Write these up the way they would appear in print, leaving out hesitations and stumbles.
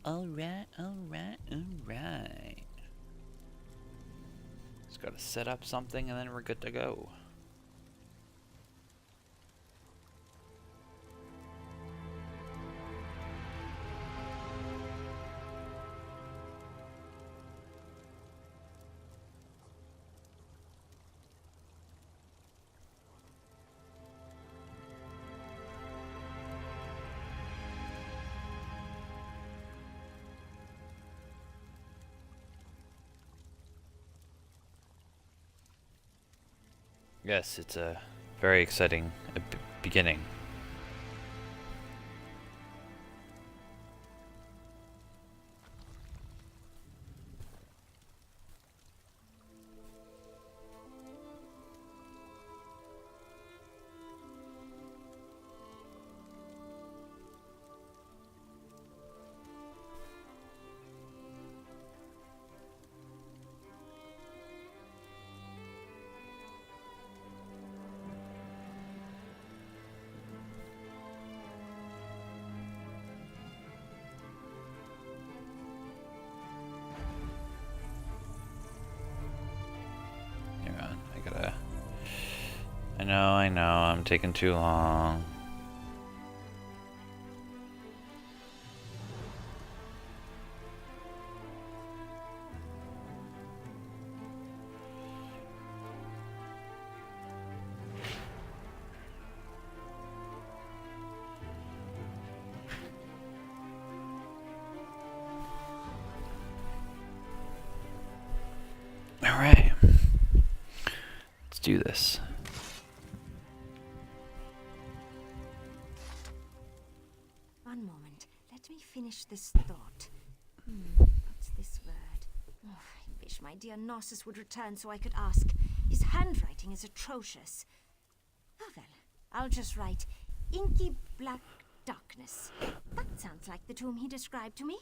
Alright. Just gotta set up something and then we're good to go. Yes, it's a very exciting beginning. I know, I'm taking too long. Alright. Let's do this. One moment. Let me finish this thought. What's this word? Oh, I wish my dear Gnisis would return so I could ask. His handwriting is atrocious. Oh well, I'll just write inky black darkness. That sounds like the tomb he described to me.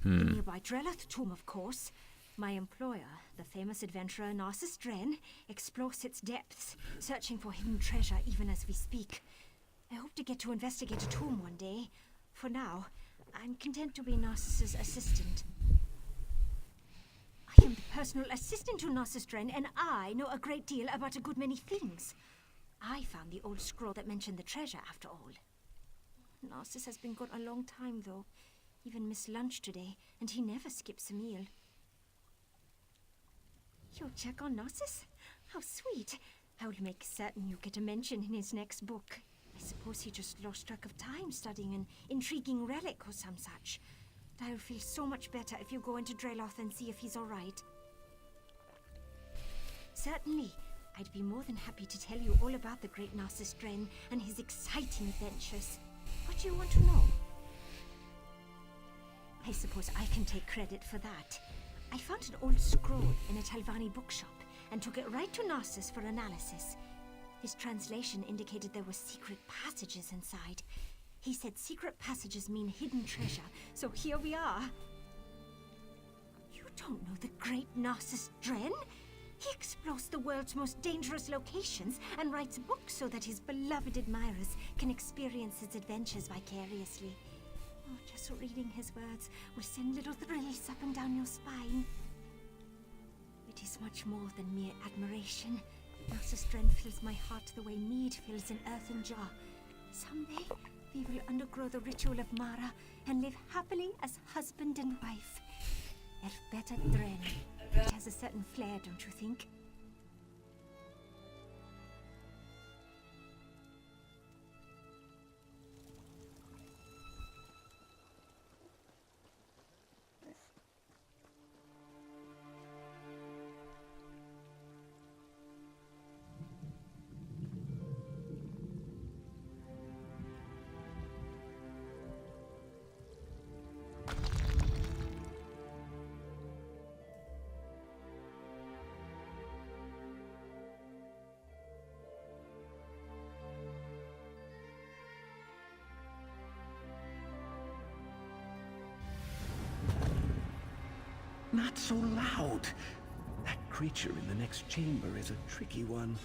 The nearby Drelloth tomb, of course. My employer, the famous adventurer Epis0de, explores its depths, searching for hidden treasure even as we speak. I hope to get to investigate a tomb one day. For now, I'm content to be Gnisis's assistant. I am the personal assistant to Epis0de, and I know a great deal about a good many things. I found the old scroll that mentioned the treasure, after all. Gnisis has been gone a long time, though. Even missed lunch today, and he never skips a meal. You'll check on Gnisis? How sweet. I will make certain you get a mention in his next book. I suppose he just lost track of time studying an intriguing relic or some such. But I'll feel so much better if you go into Drelloth and see if he's all right. Certainly. I'd be more than happy to tell you all about the great Epis0de and his exciting adventures. What do you want to know? I suppose I can take credit for that. I found an old scroll in a Talvani bookshop and took it right to Gnisis for analysis. His translation indicated there were secret passages inside. He said secret passages mean hidden treasure, so here we are. You don't know the great Epis0de? He explores the world's most dangerous locations and writes books so that his beloved admirers can experience his adventures vicariously. Oh, just reading his words will send little thrills up and down your spine. It is much more than mere admiration. Epis0de fills my heart the way mead fills an earthen jar. Someday, we will undergo the ritual of Mara and live happily as husband and wife. Vvardenfeels. It has a certain flair, don't you think? Not so loud. That creature in the next chamber is a tricky one.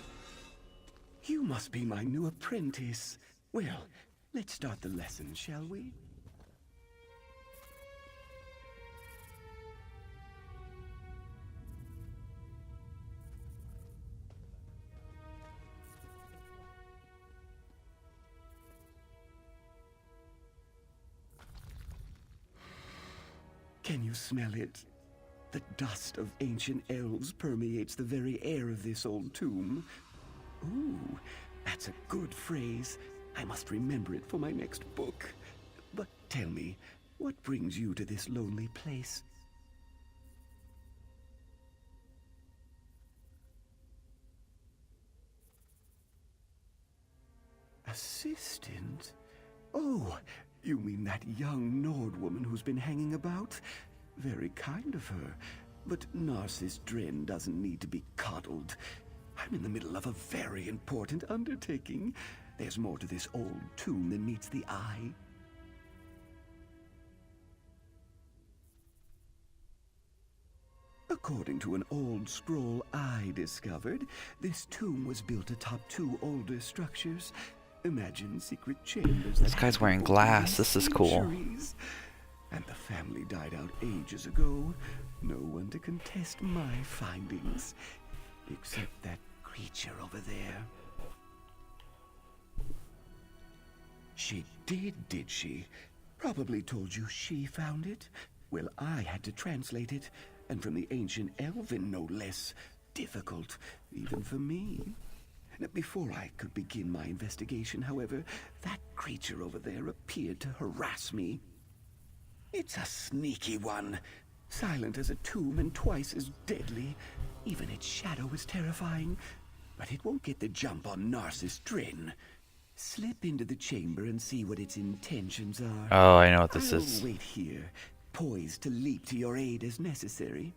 You must be my new apprentice. Well, Let's start the lesson, shall we? Can you smell it? The dust of ancient elves permeates the very air of this old tomb. Ooh, that's a good phrase. I must remember it for my next book. But tell me, what brings you to this lonely place? Assistant? Oh, you mean that young Nord woman who's been hanging about? Very kind of her. But Narcissus Dren doesn't need to be coddled. I'm in the middle of a very important undertaking. There's more to this old tomb than meets the eye. According to an old scroll I discovered, this tomb was built atop two older structures. Imagine secret chambers. This guy's wearing glass. This is cool. And the family died out ages ago. No one to contest my findings. Except that creature over there. She did she? Probably told you she found it. Well, I had to translate it. And from the ancient Elven, no less. Difficult, even for me. Before I could begin my investigation, however, that creature over there appeared to harass me. It's a sneaky one. Silent as a tomb and twice as deadly. Even its shadow is terrifying. But it won't get the jump on Narcissus Dren. Slip into the chamber and see what its intentions are. Oh, I know what this I'll is. wait here, poised to leap to your aid as necessary.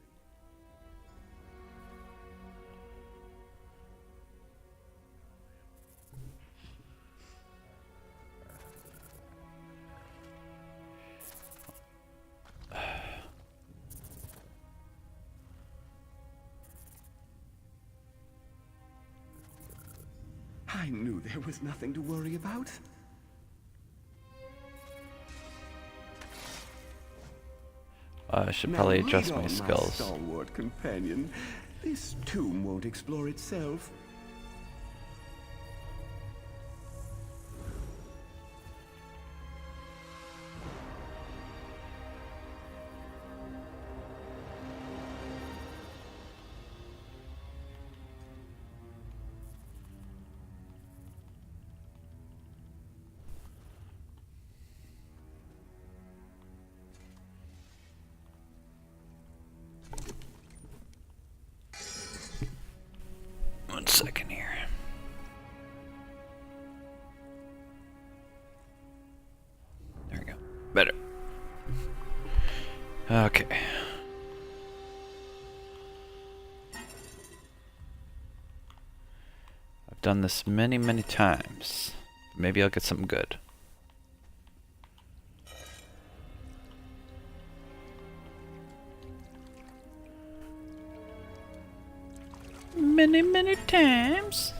I knew there was nothing to worry about. I should probably Now, adjust lead my on, skills. stalwart companion. This tomb won't explore itself. One second here. There we go. Better. Okay. I've done this many, many times. Maybe I'll get something good. Many, many times.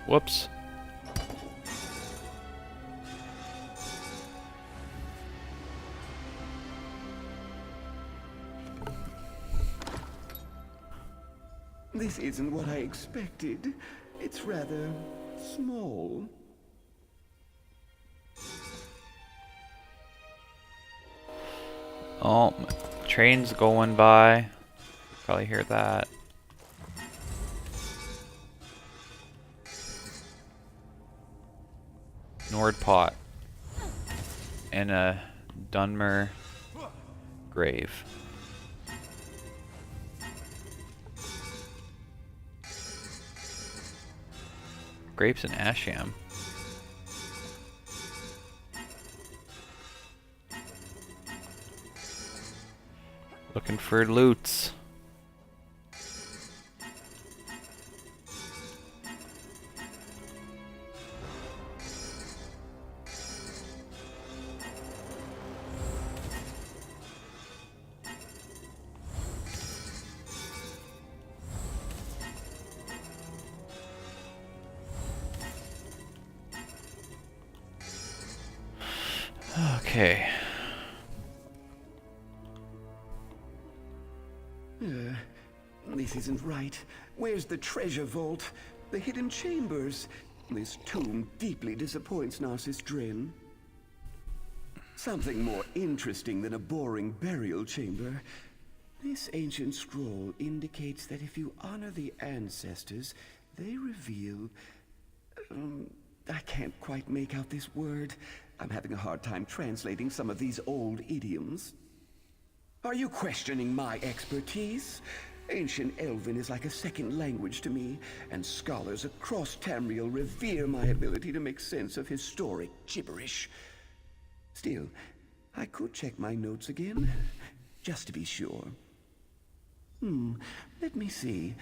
Whoops. This isn't what I expected. It's rather small. Oh, train's going by. Probably hear that. Nordpot. And a Dunmer grave. Grapes and Asham. Looking for loots. Okay. This isn't right. Where's the treasure vault? The hidden chambers? This tomb deeply disappoints Narcissus Dren. Something more interesting than a boring burial chamber. This ancient scroll indicates that if you honor the ancestors, they reveal... I can't quite make out this word. I'm having a hard time translating some of these old idioms. Are you questioning my expertise? Ancient Elven is like a second language to me, and scholars across Tamriel revere my ability to make sense of historic gibberish. Still, I could check my notes again, just to be sure. Let me see.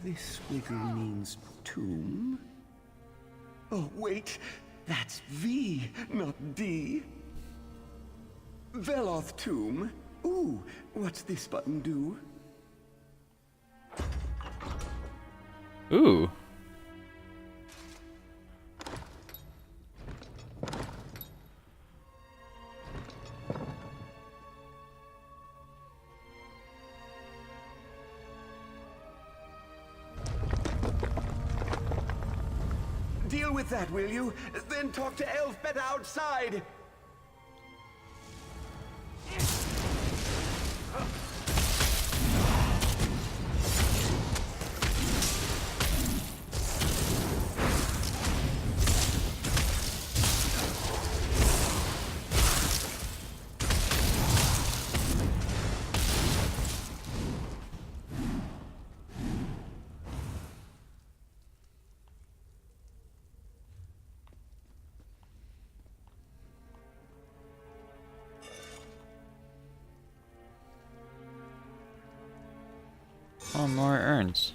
This squiggle means tomb. Oh, wait. That's V, not D. Veloth tomb. Ooh, what's this button do? Ooh. Deal with that, will you? Then talk to Elfbet outside! Oh, more urns.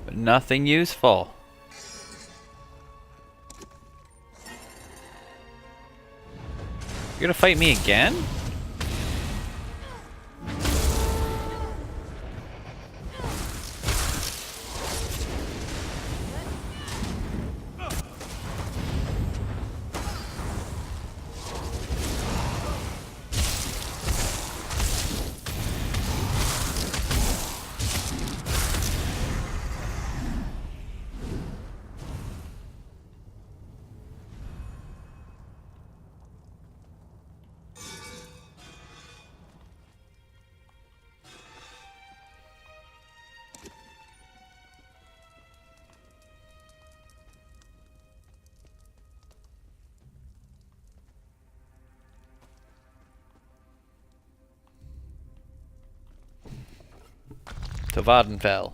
But nothing useful. You're gonna fight me again? To Vvardenfeels.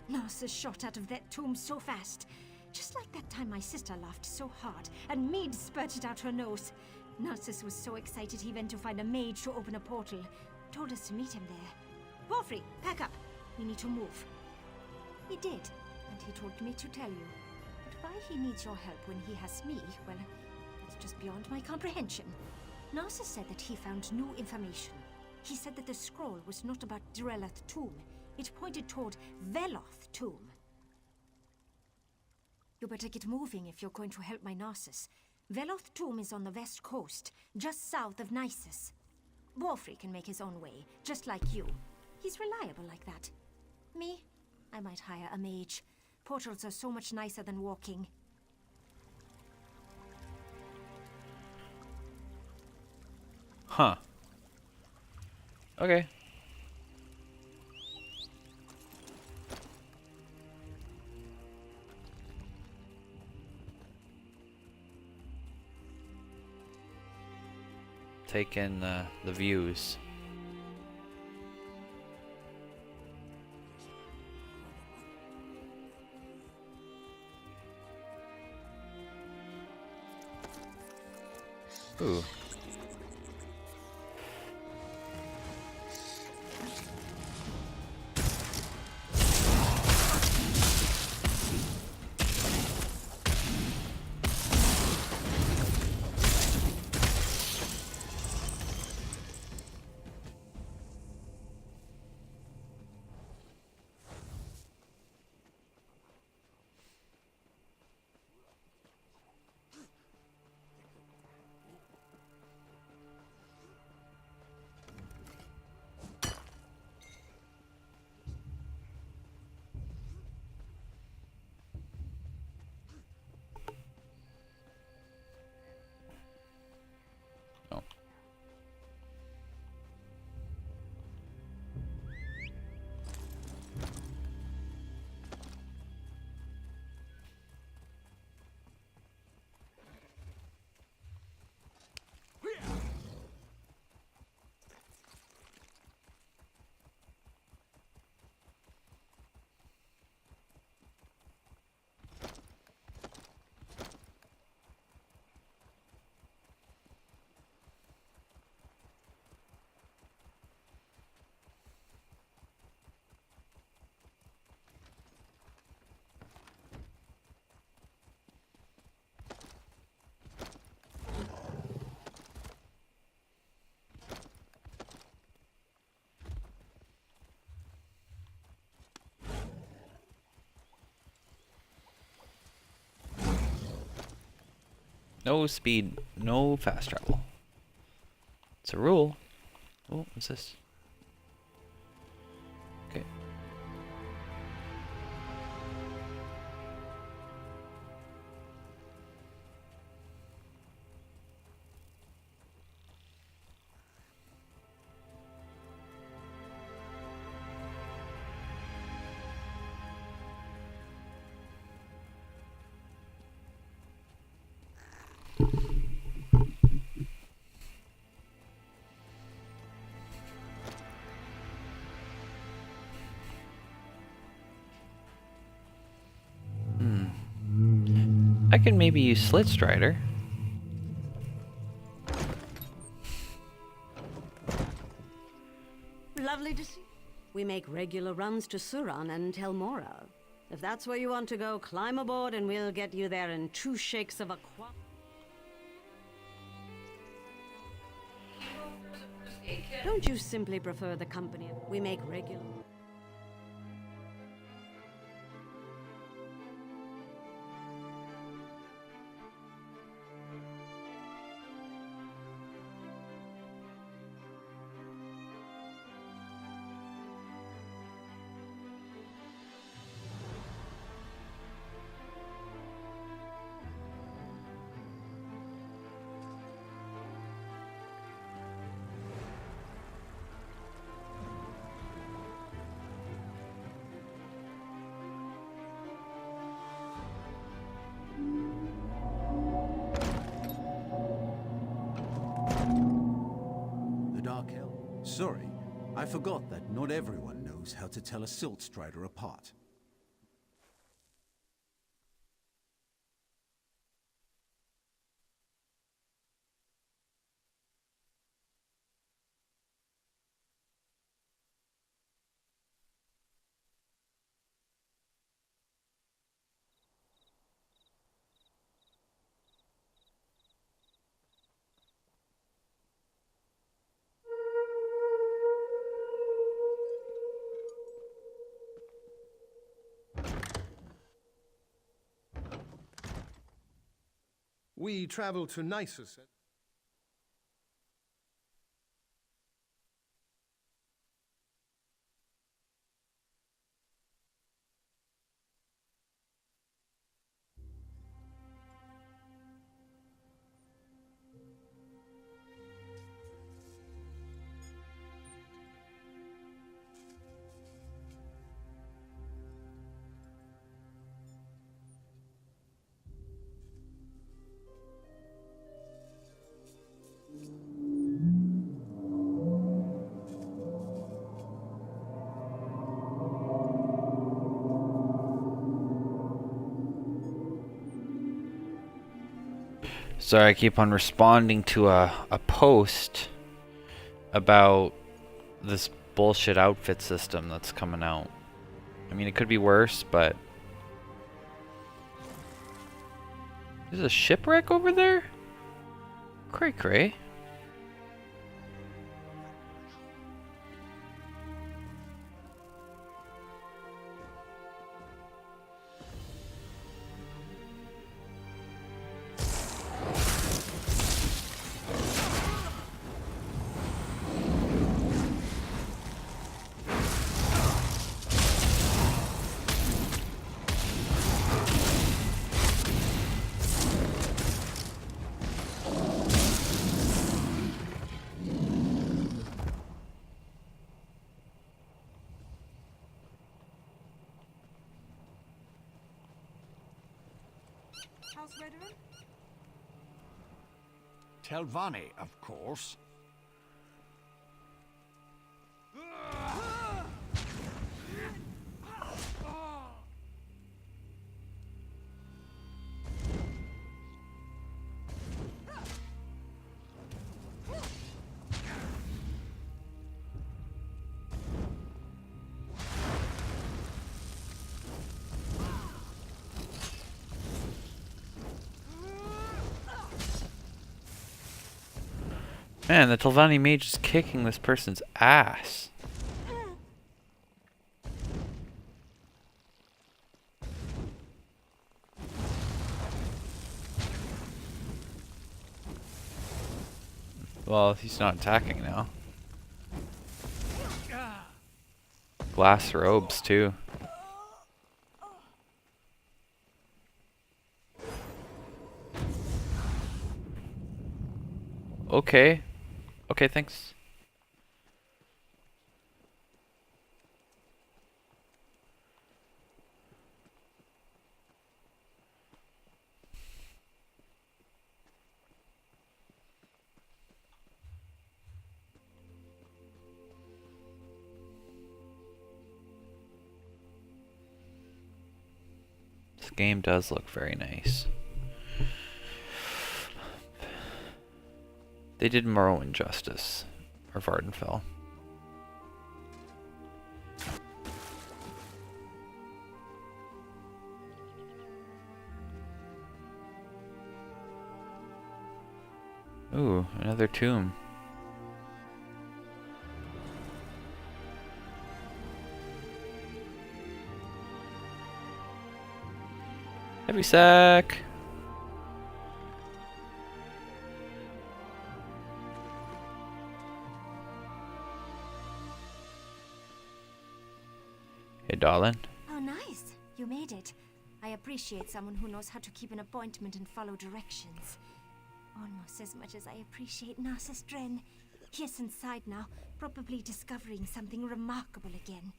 Narcissus shot out of that tomb so fast. Just like that time my sister laughed so hard and mead spurted out her nose. Narcissus was so excited he went to find a mage to open a portal. Told us to meet him there. Porphyry, pack up. We need to move. He did, and he told me to tell you. But why he needs your help when he has me, well, that's just beyond my comprehension. Narcissus said that he found new information. He said that the scroll was not about Drelleth tomb. It pointed toward Vvardenfeels' tomb. You better get moving if you're going to help my Gnisis. Vvardenfeels' tomb is on the west coast, just south of Gnisis. Warfrey can make his own way, just like you. He's reliable like that. Me? I might hire a mage. Portals are so much nicer than walking. Huh. Okay. Take in the views. Ooh. Oh. No speed, no fast travel. It's a rule. Oh, what's this? Okay. I can maybe use Slit Strider. Lovely to see. We make regular runs to Suran and Telmora. If that's where you want to go, climb aboard and we'll get you there in 2 shakes of a quaff. Don't you simply prefer the company? We make regular... Sorry, I forgot that not everyone knows how to tell a Silt Strider apart. We travel to Gnisis. Sorry, I keep on responding to a post about this bullshit outfit system that's coming out. I mean, it could be worse, but... There's a shipwreck over there? Cray cray. Telvanni, of course. Man, the Telvanni mage is kicking this person's ass. Well, he's not attacking now. Glass robes, too. Okay. Okay, thanks. This game does look very nice. They did Morrowind justice, or Vvardenfell. Ooh, another tomb. Heavy sack. Hey, darling. Oh, nice. You made it. I appreciate someone who knows how to keep an appointment and follow directions. Almost as much as I appreciate Gnisis. He's inside now, probably discovering something remarkable again.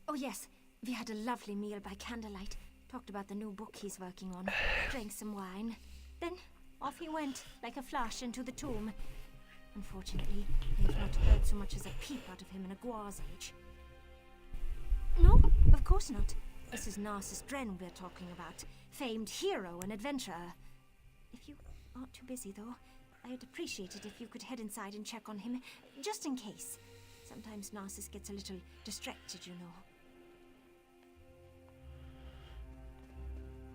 Oh yes, we had a lovely meal by candlelight. Talked about the new book he's working on. Drank some wine. Then off he went, like a flash, into the tomb. Unfortunately, I have not heard so much as a peep out of him in a Guar's age. No, of course not. This is Gnisis we're talking about. Famed hero and adventurer. If you aren't too busy, though, I'd appreciate it if you could head inside and check on him, just in case. Sometimes Gnisis gets a little distracted, you know.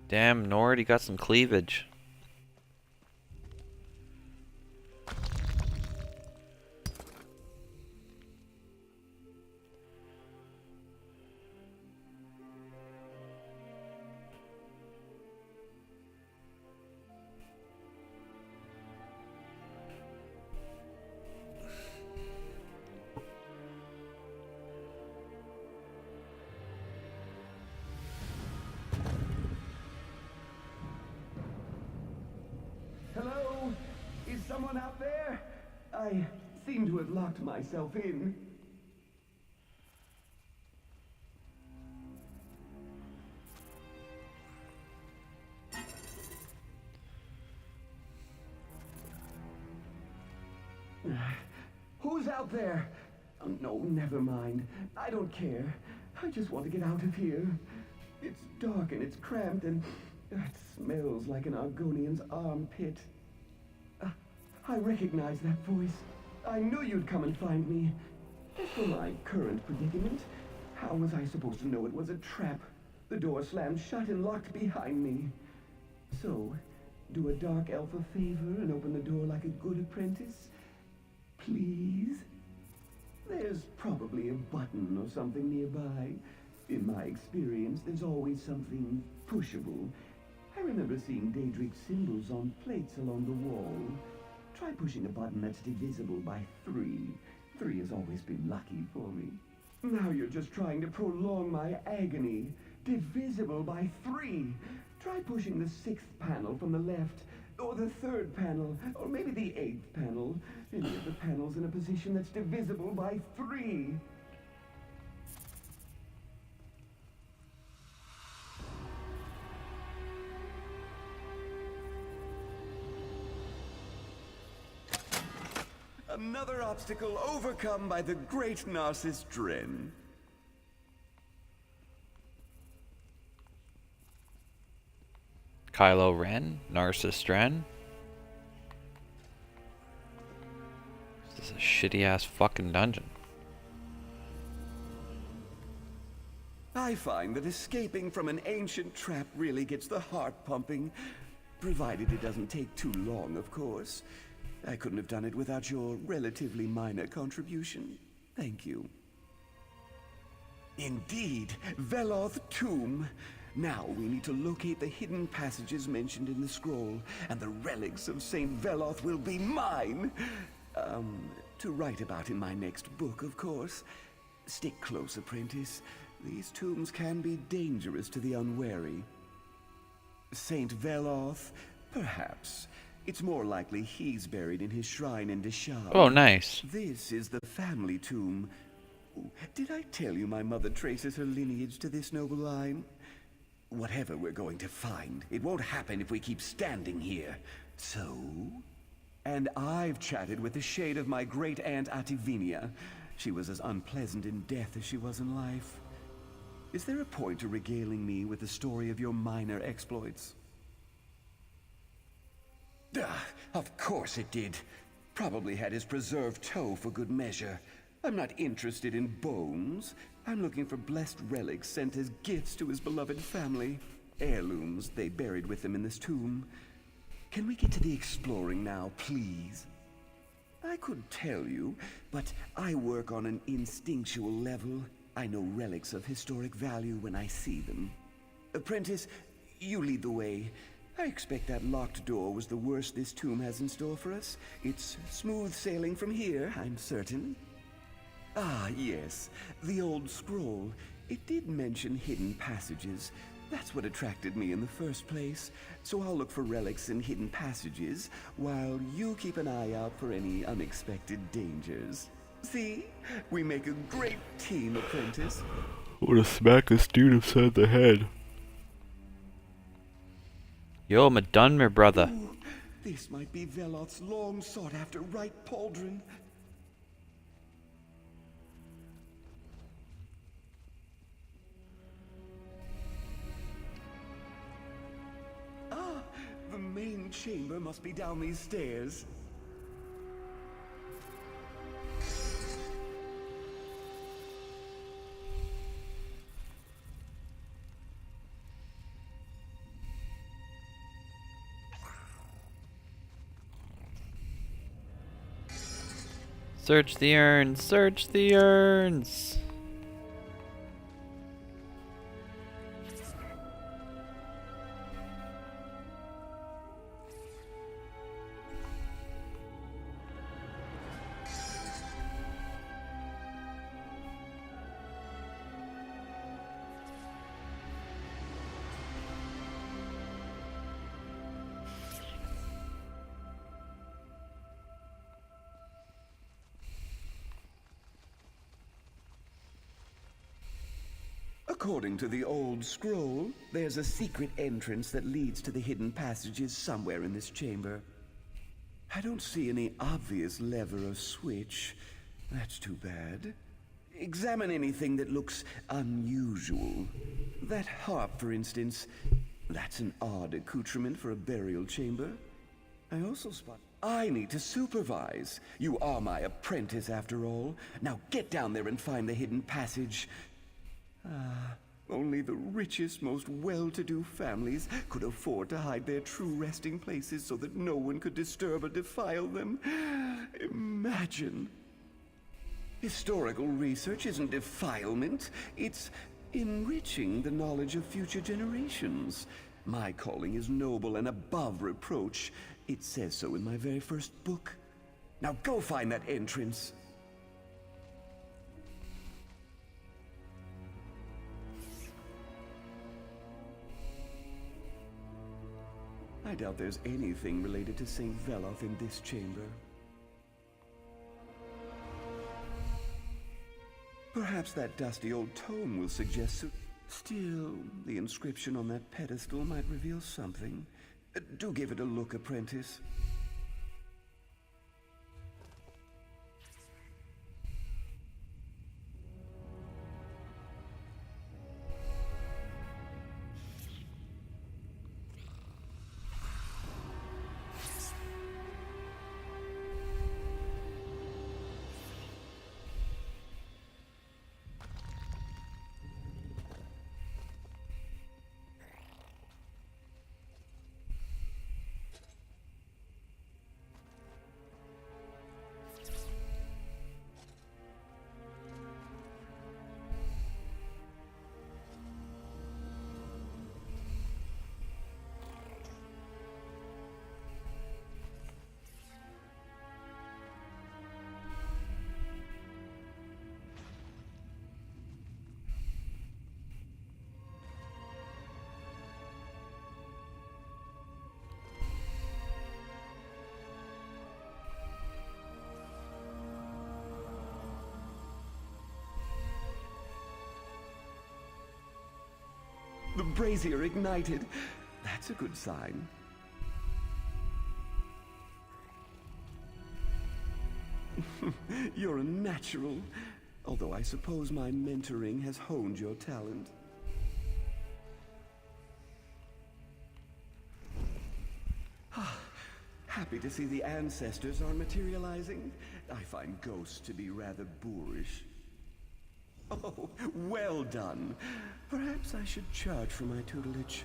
Damn, Nord, he got some cleavage. someone out there? I seem to have locked myself in. Who's out there? Oh, no, never mind. I don't care. I just want to get out of here. It's dark and it's cramped and it smells like an Argonian's armpit. I recognize that voice. I knew you'd come and find me. As for my current predicament, how was I supposed to know it was a trap? The door slammed shut and locked behind me. So, do a dark elf a favor and open the door like a good apprentice? Please? There's probably a button or something nearby. In my experience, there's always something pushable. I remember seeing Daedric symbols on plates along the wall. Try pushing a button that's divisible by 3. 3 has always been lucky for me. Now you're just trying to prolong my agony. Divisible by 3. Try pushing the 6th panel from the left, or the 3rd panel, or maybe the 8th panel. Any of the panels in a position that's divisible by 3. Another obstacle overcome by the great Gnisis Dren. Kylo Ren, Narcissus Dren. This is a shitty ass fucking dungeon. I find that escaping from an ancient trap really gets the heart pumping. Provided it doesn't take too long, of course. I couldn't have done it without your relatively minor contribution. Thank you. Indeed, Vvardenfeels' tomb. Now we need to locate the hidden passages mentioned in the scroll, and the relics of Saint Vvardenfeels will be mine. To write about in my next book, of course. Stick close, apprentice. These tombs can be dangerous to the unwary. Saint Vvardenfeels? Perhaps. It's more likely he's buried in his shrine in Desham. Oh, nice. This is the family tomb. Did I tell you my mother traces her lineage to this noble line? Whatever we're going to find, it won't happen if we keep standing here. So? And I've chatted with the shade of my great-aunt Ativinia. She was as unpleasant in death as she was in life. Is there a point to regaling me with the story of your minor exploits? Of course it did. Probably had his preserved toe for good measure. I'm not interested in bones. I'm looking for blessed relics sent as gifts to his beloved family. Heirlooms they buried with him in this tomb. Can we get to the exploring now, please? I could tell you, but I work on an instinctual level. I know relics of historic value when I see them. Apprentice, you lead the way. I expect that locked door was the worst this tomb has in store for us. It's smooth sailing from here, I'm certain. Ah, yes, the old scroll. It did mention hidden passages. That's what attracted me in the first place. So I'll look for relics and hidden passages, while you keep an eye out for any unexpected dangers. See? We make a great team, apprentice. I want to smack this dude upside the head. Yo, I'm done, my brother. Ooh, this might be Velot's long sought-after right pauldron. Ah, the main chamber must be down these stairs. Search the urns, search the urns. According to the old scroll, there's a secret entrance that leads to the hidden passages somewhere in this chamber. I don't see any obvious lever or switch. That's too bad. Examine anything that looks unusual. That harp, for instance. That's an odd accoutrement for a burial chamber. I also spot... I need to supervise. You are my apprentice, after all. Now get down there and find the hidden passage. Only the richest, most well-to-do families could afford to hide their true resting places so that no one could disturb or defile them. Imagine. Historical research isn't defilement. It's enriching the knowledge of future generations. My calling is noble and above reproach. It says so in my very first book. Now go find that entrance. I doubt there's anything related to St. Veloth in this chamber. Perhaps that dusty old tome will suggest... Still, the inscription on that pedestal might reveal something. Do give it a look, apprentice. The brazier ignited. That's a good sign. You're a natural. Although I suppose my mentoring has honed your talent. Happy to see the ancestors are materializing. I find ghosts to be rather boorish. Oh, well done. Perhaps I should charge for my tutelage.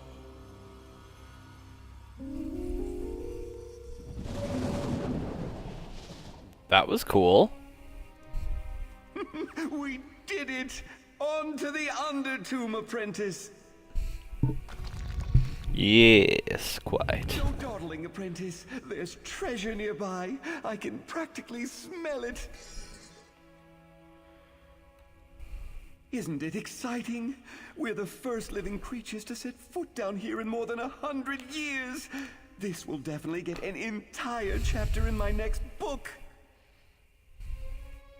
That was cool. We did it! On to the Undertomb, apprentice! Yes, quite. No dawdling, apprentice. There's treasure nearby. I can practically smell it. Isn't it exciting? We're the first living creatures to set foot down here in more than 100 years. This will definitely get an entire chapter in my next book.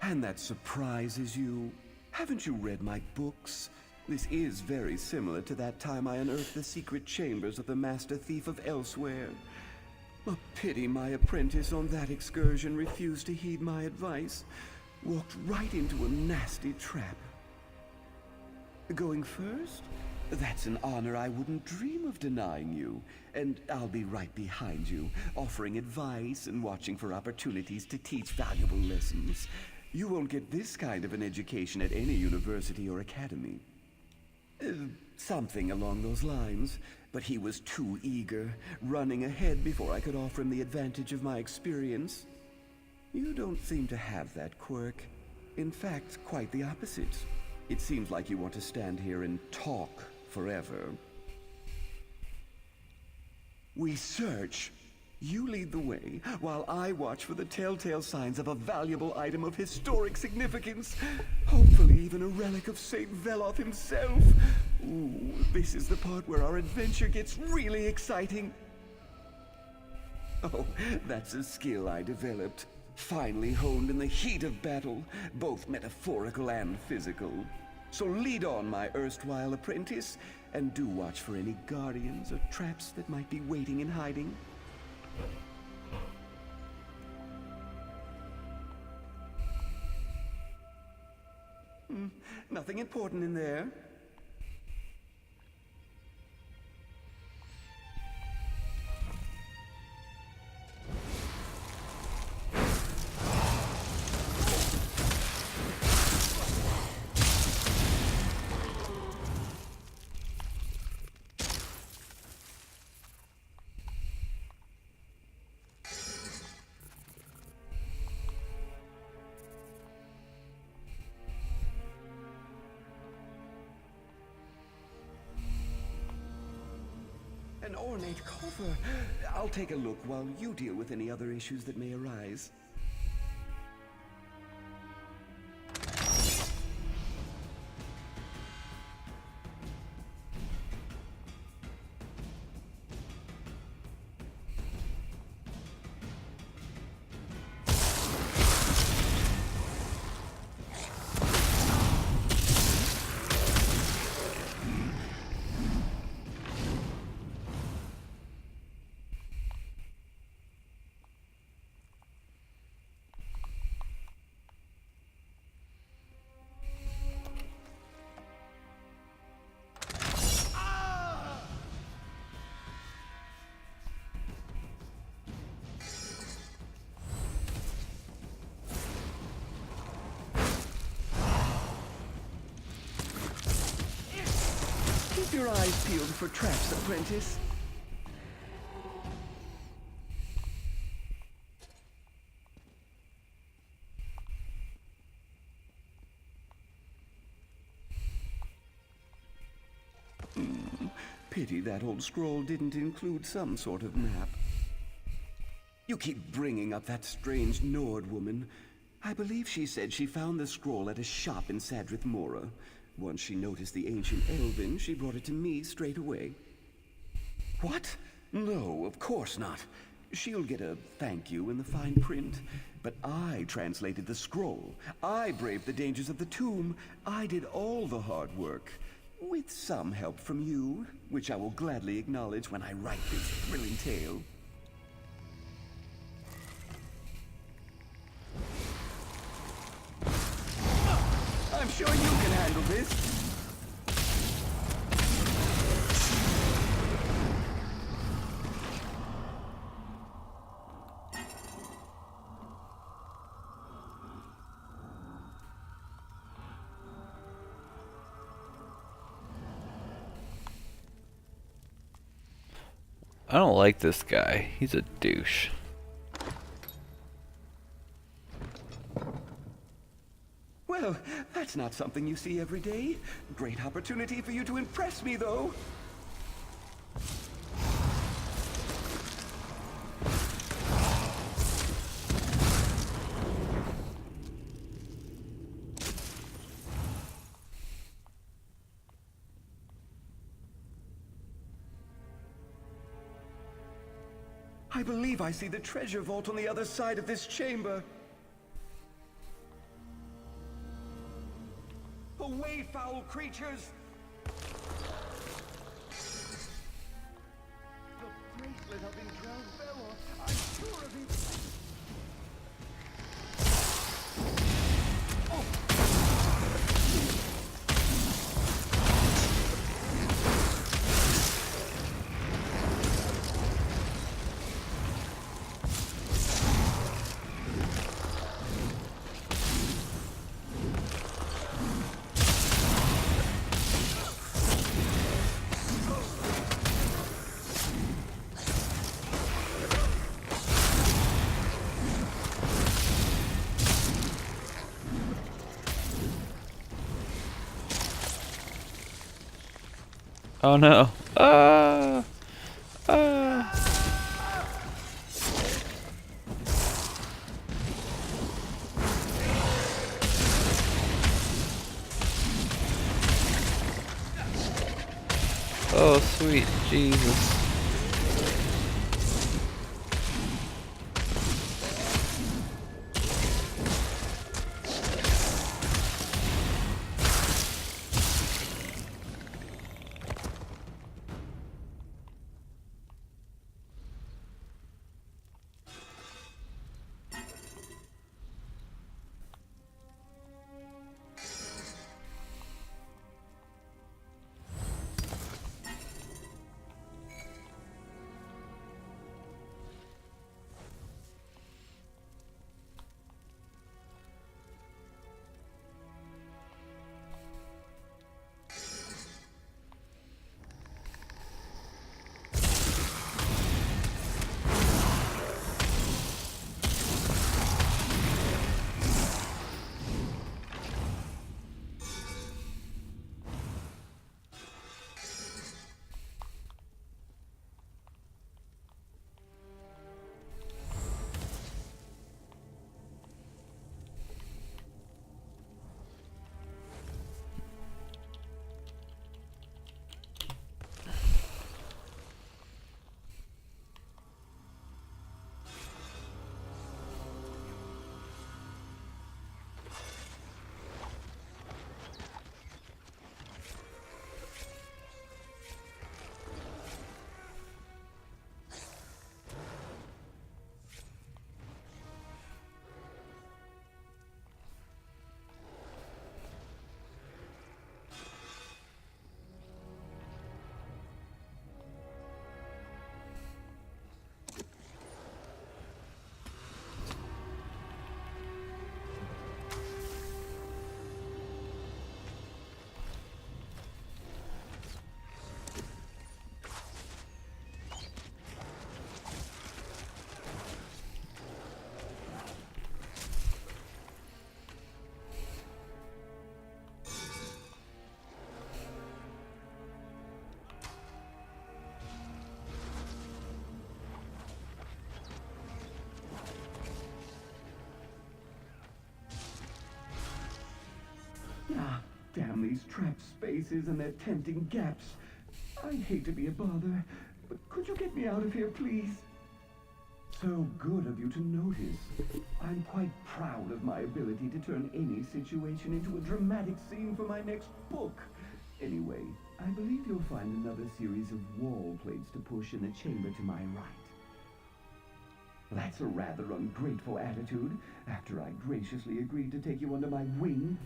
And that surprises you. Haven't you read my books? This is very similar to that time I unearthed the secret chambers of the Master Thief of Elsewhere. A pity my apprentice on that excursion refused to heed my advice. Walked right into a nasty trap. Going first? That's an honor I wouldn't dream of denying you. And I'll be right behind you, offering advice and watching for opportunities to teach valuable lessons. You won't get this kind of an education at any university or academy. Something along those lines. But he was too eager, running ahead before I could offer him the advantage of my experience. You don't seem to have that quirk. In fact, quite the opposite. It seems like you want to stand here and talk forever. We search. You lead the way, while I watch for the telltale signs of a valuable item of historic significance. Hopefully even a relic of St. Veloth himself. Ooh, this is the part where our adventure gets really exciting. Oh, that's a skill I developed. Finally honed in the heat of battle, both metaphorical and physical. So lead on, my erstwhile apprentice, and do watch for any guardians or traps that might be waiting in hiding. Nothing important in there. An ornate coffer. I'll take a look while you deal with any other issues that may arise. Keep your eyes peeled for traps, apprentice. Pity that old scroll didn't include some sort of map. You keep bringing up that strange Nord woman. I believe she said she found the scroll at a shop in Sadrith Mora. Once she noticed the ancient Elven, she brought it to me straight away. What? No, of course not. She'll get a thank you in the fine print. But I translated the scroll. I braved the dangers of the tomb. I did all the hard work. With some help from you, which I will gladly acknowledge when I write this thrilling tale. I'm sure you can handle this. I don't like this guy. He's a douche. Well, that's not something you see every day. Great opportunity for you to impress me, though. I believe I see the treasure vault on the other side of this chamber. Away, foul creatures! The bracelet of Indrel Belor, I'm sure of it! Oh no. Ah! Ah! Oh, sweet Jesus. Ah, damn these trapped spaces and their tempting gaps. I hate to be a bother, but could you get me out of here, please? So good of you to notice. I'm quite proud of my ability to turn any situation into a dramatic scene for my next book. Anyway, I believe you'll find another series of wall plates to push in the chamber to my right. That's a rather ungrateful attitude, after I graciously agreed to take you under my wing.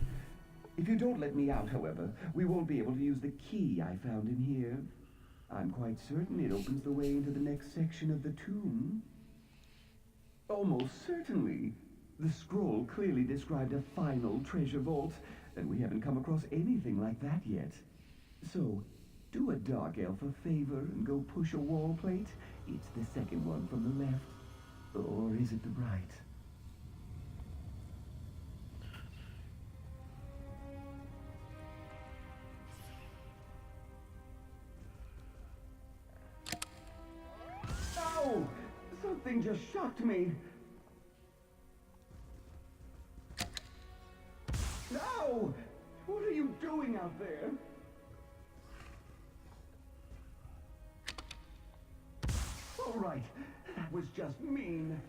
If you don't let me out, however, we won't be able to use the key I found in here. I'm quite certain it opens the way into the next section of the tomb. Almost certainly. The scroll clearly described a final treasure vault, and we haven't come across anything like that yet. So, do a dark elf a favor and go push a wall plate. It's the second one from the left. Or is it the right? Ow! Something just shocked me. No! What are you doing out there? All right, that was just mean.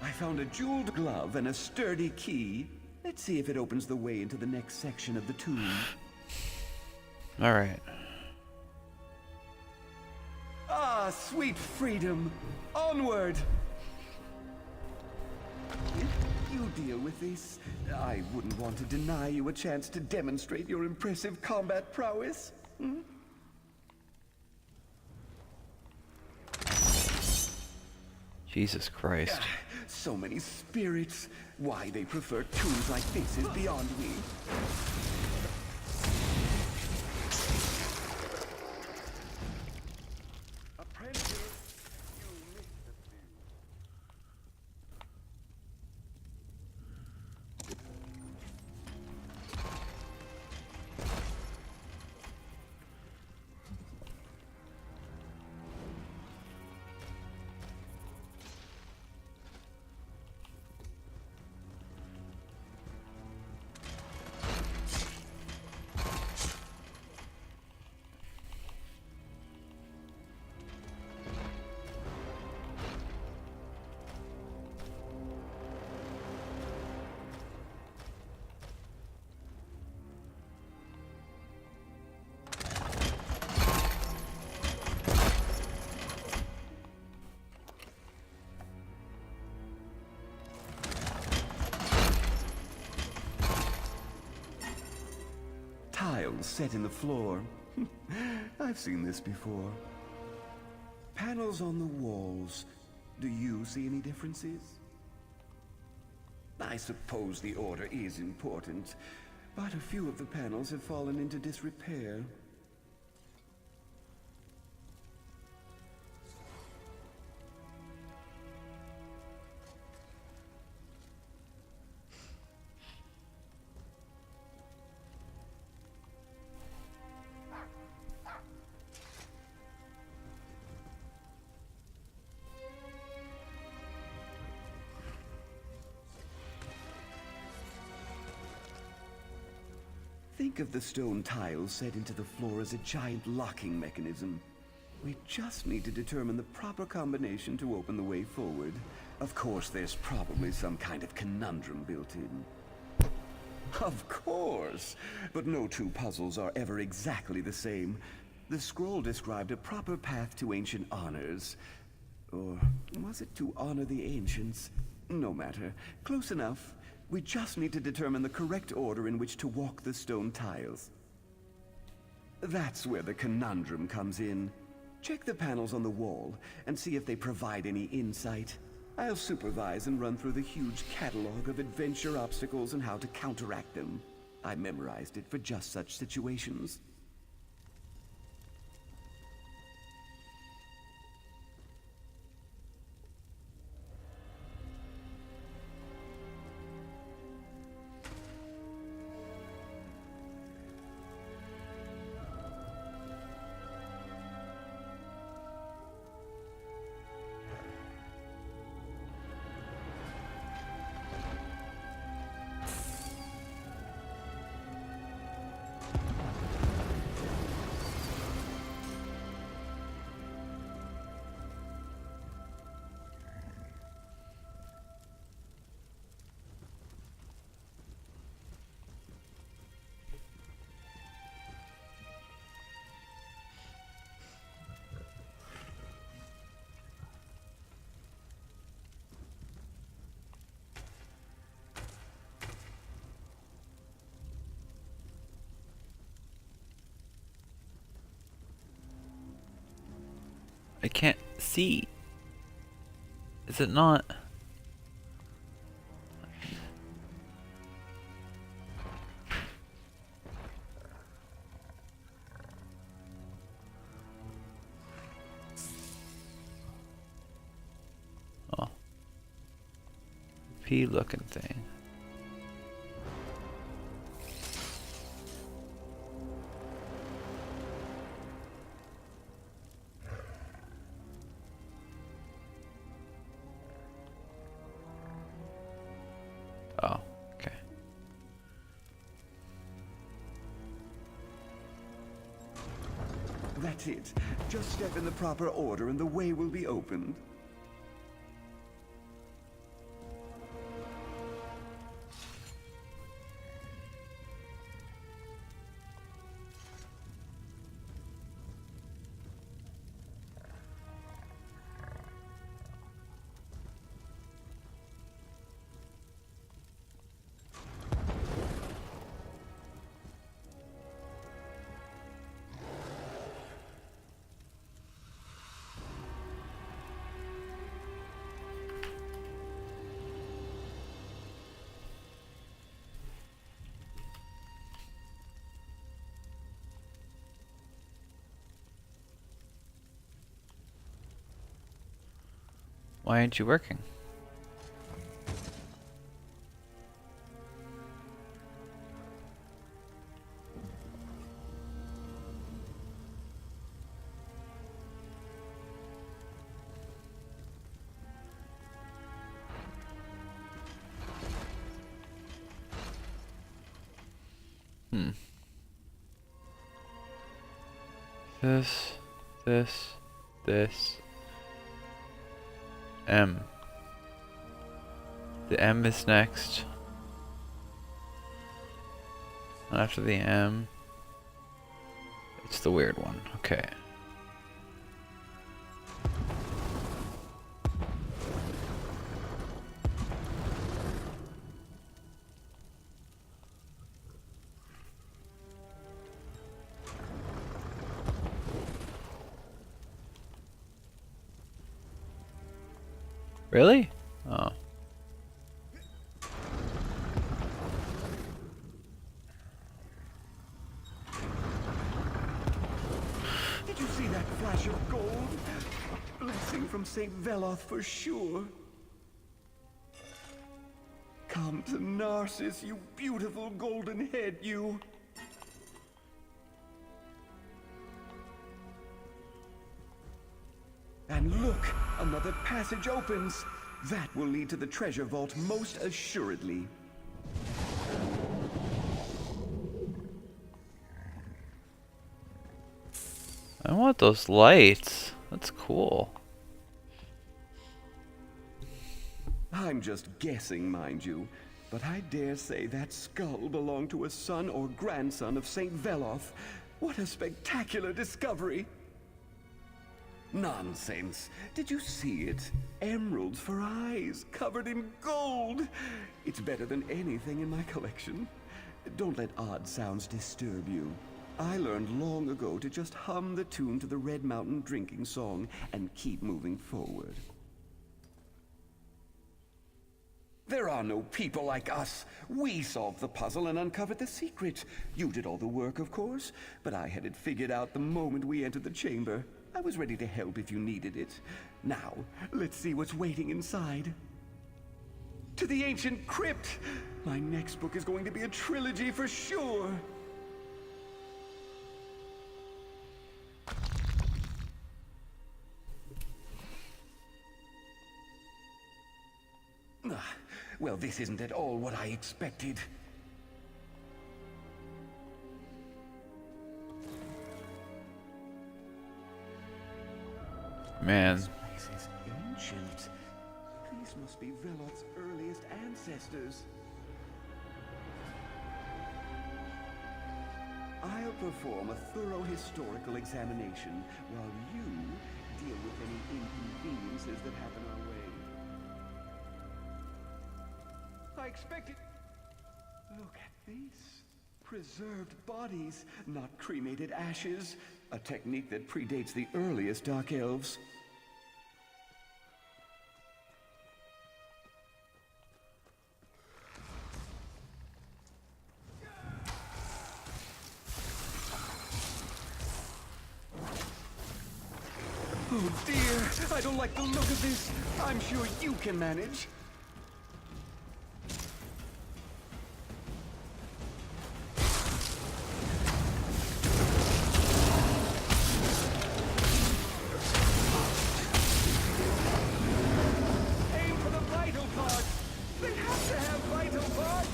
I found a jeweled glove and a sturdy key. Let's see if it opens the way into the next section of the tomb. All right. Ah, sweet freedom! Onward! You deal with this. I wouldn't want to deny you a chance to demonstrate your impressive combat prowess. Hmm? Jesus Christ. So many spirits. Why they prefer tombs like this is beyond me. Tiles set in the floor. I've seen this before. Panels on the walls. Do you see any differences? I suppose the order is important, but a few of the panels have fallen into disrepair. Think of the stone tiles set into the floor as a giant locking mechanism. We just need to determine the proper combination to open the way forward. Of course, there's probably some kind of conundrum built in. Of course! But no two puzzles are ever exactly the same. The scroll described a proper path to ancient honors. Or was it to honor the ancients? No matter. Close enough. We just need to determine the correct order in which to walk the stone tiles. That's where the conundrum comes in. Check the panels on the wall and see if they provide any insight. I'll supervise and run through the huge catalog of adventure obstacles and how to counteract them. I memorized it for just such situations. I can't see. Is it not? Oh. P looking thing. Oh, okay. That's it. Just step in the proper order and the way will be opened. Why aren't you working? This. M. The M is next. After the M, it's the weird one. Okay. Really? Oh. Did you see that flash of gold? A blessing from St. Veloth for sure. Come to Gnisis, you beautiful golden head, you. And look, another passage opens. That will lead to the treasure vault most assuredly. I want those lights. That's cool. I'm just guessing, mind you, but I dare say that skull belonged to a son or grandson of St. Veloth. What a spectacular discovery! Nonsense. Did you see it? Emeralds for eyes, covered in gold. It's better than anything in my collection. Don't let odd sounds disturb you. I learned long ago to just hum the tune to the Red Mountain drinking song and keep moving forward. There are no people like us. We solved the puzzle and uncovered the secret. You did all the work, of course, but I had it figured out the moment we entered the chamber. I was ready to help if you needed it. Now, let's see what's waiting inside. To the ancient crypt! My next book is going to be a trilogy for sure. Well, this isn't at all what I expected. Man. This place is ancient. These must be Veloth's earliest ancestors. I'll perform a thorough historical examination while you deal with any inconveniences that happen our way. I expected... Look at these. Preserved bodies, not cremated ashes. A technique that predates the earliest Dark Elves. Oh dear, I don't like the look of this. I'm sure you can manage. Aim for the vital parts. They have to have vital parts.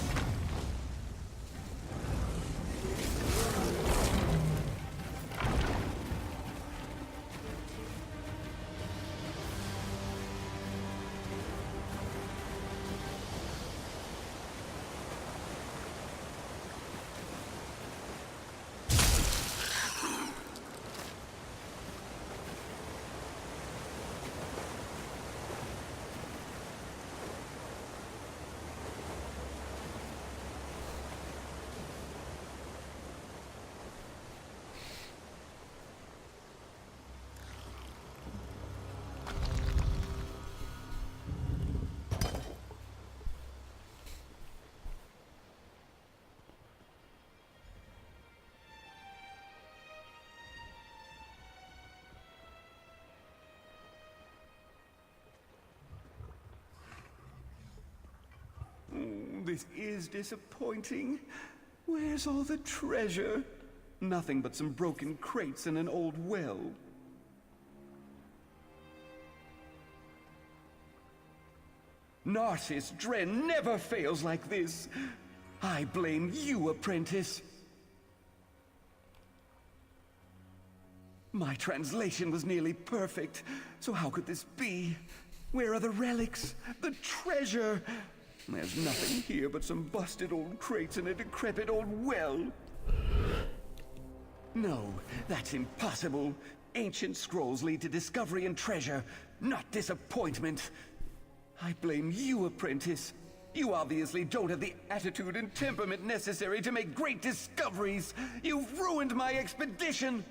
This is disappointing. Where's all the treasure? Nothing but some broken crates and an old well. Epis0de never fails like this. I blame you, apprentice. My translation was nearly perfect, so how could this be? Where are the relics? The treasure? There's nothing here but some busted old crates and a decrepit old well. No, that's impossible. Ancient scrolls lead to discovery and treasure, not disappointment. I blame you, apprentice. You obviously don't have the attitude and temperament necessary to make great discoveries. You've ruined my expedition.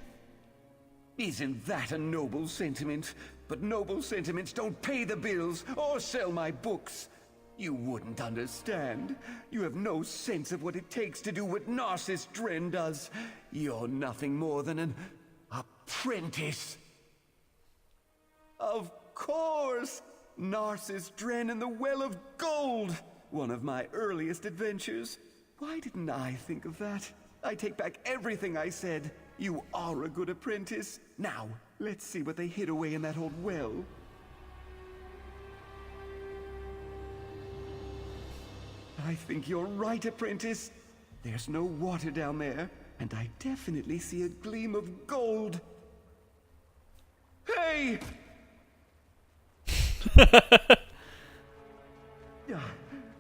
Isn't that a noble sentiment? But noble sentiments don't pay the bills or sell my books. You wouldn't understand. You have no sense of what it takes to do what Epis0de does. You're nothing more than an apprentice. Of course! Epis0de and the Well of Gold! One of my earliest adventures. Why didn't I think of that? I take back everything I said. You are a good apprentice. Now, let's see what they hid away in that old well. I think you're right, apprentice. There's no water down there, and I definitely see a gleam of gold. Hey!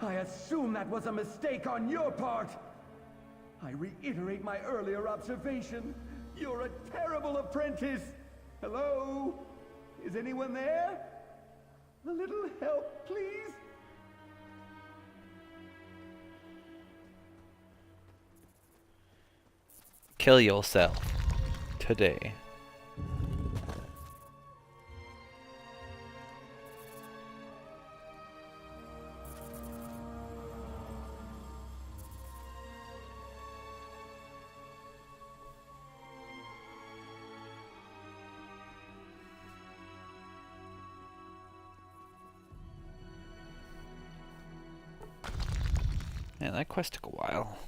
I assume that was a mistake on your part. I reiterate my earlier observation. You're a terrible apprentice. Hello? Is anyone there? A little help, please? Kill yourself today. Man, that quest took a while.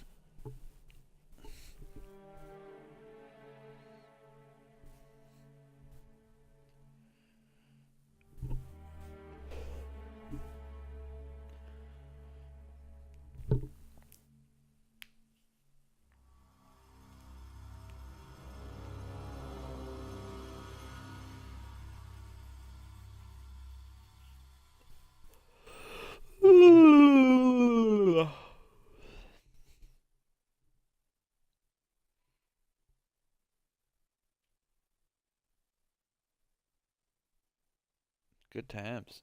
Good times.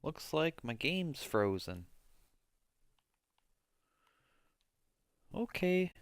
Looks like my game's frozen. Okay.